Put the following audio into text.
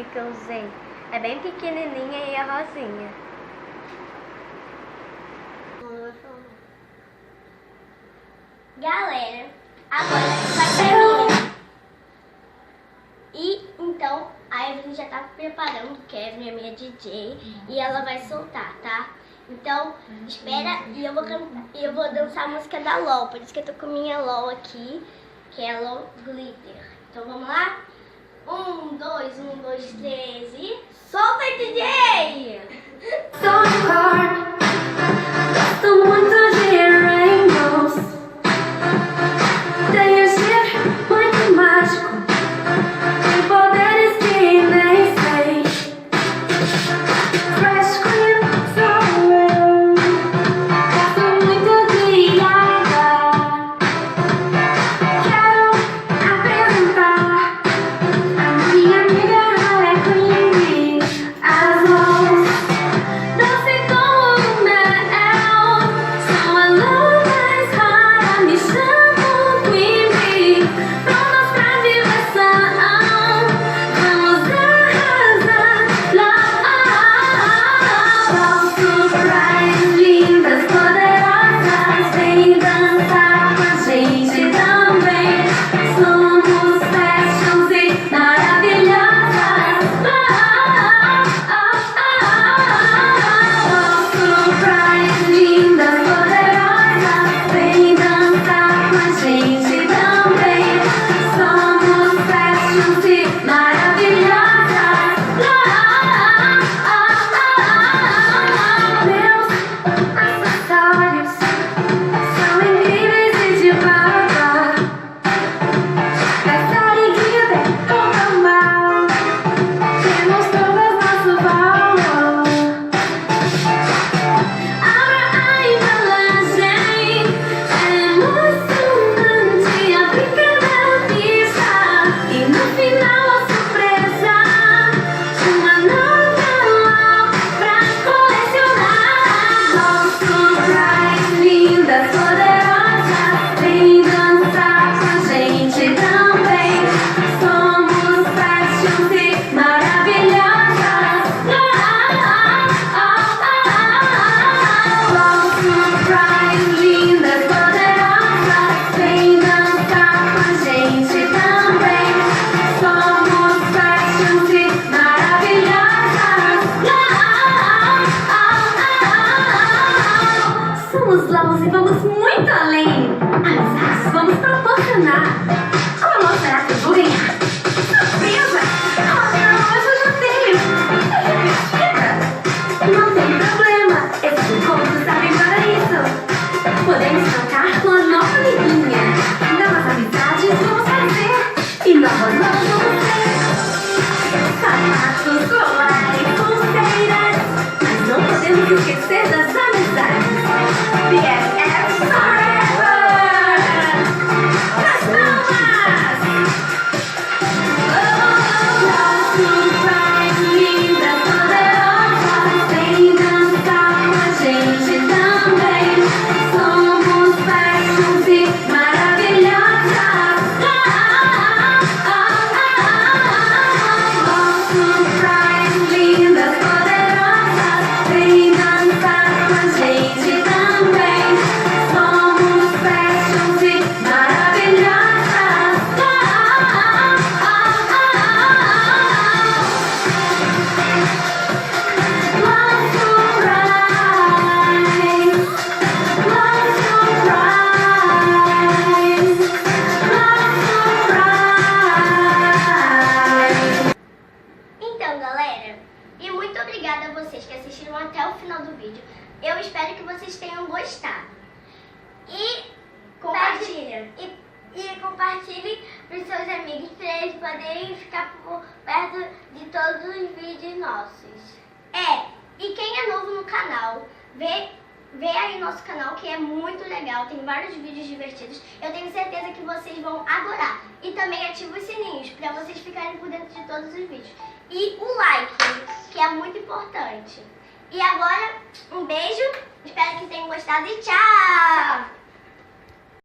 rosinha que eu usei. É bem pequenininha e é rosinha. Galera, agora vai terminar. E então a Evelyn já tá preparando, que a Evelyn é minha DJ, e ela vai soltar, tá? Então, espera e eu vou cantar, e eu vou dançar a música da LOL, por isso que eu tô com minha LOL aqui, que é LOL Glitter. Então vamos lá? 1, 2, 3 e... Solta, DJ! E vamos muito além. Mas vamos proporcionar. Como será que eu vou ganhar? Surpresa! Oh não, mas eu já tenho. Chega! Não tem problema. Esses encontros servem para isso. Podemos trocar com a nova amiguinha. Novas amizades vamos fazer. E novas mãos vamos ter. Sapatos, colares, pulseiras. Mas não podemos esquecer das amizades. BFF forever! Nas palmas! Nosso pai, linda, poderosa, vem dançar com a gente também. Somos fashions e maravilhosas. Nosso pai, linda, poderosa, vem dançar com a gente também. Então, galera, e muito obrigada a vocês que assistiram até o final do vídeo. Eu espero que vocês tenham gostado. E compartilhem. E compartilhem para os seus amigos, para eles poderem ficar por perto de todos os vídeos nossos. E quem é novo no canal, vê aí nosso canal, que é muito legal, tem vários vídeos divertidos. Eu tenho certeza que vocês vão adorar. E também ativa os sininhos para vocês ficarem por dentro de todos os vídeos. E o like, que é muito importante. E agora, um beijo, espero que tenham gostado e tchau!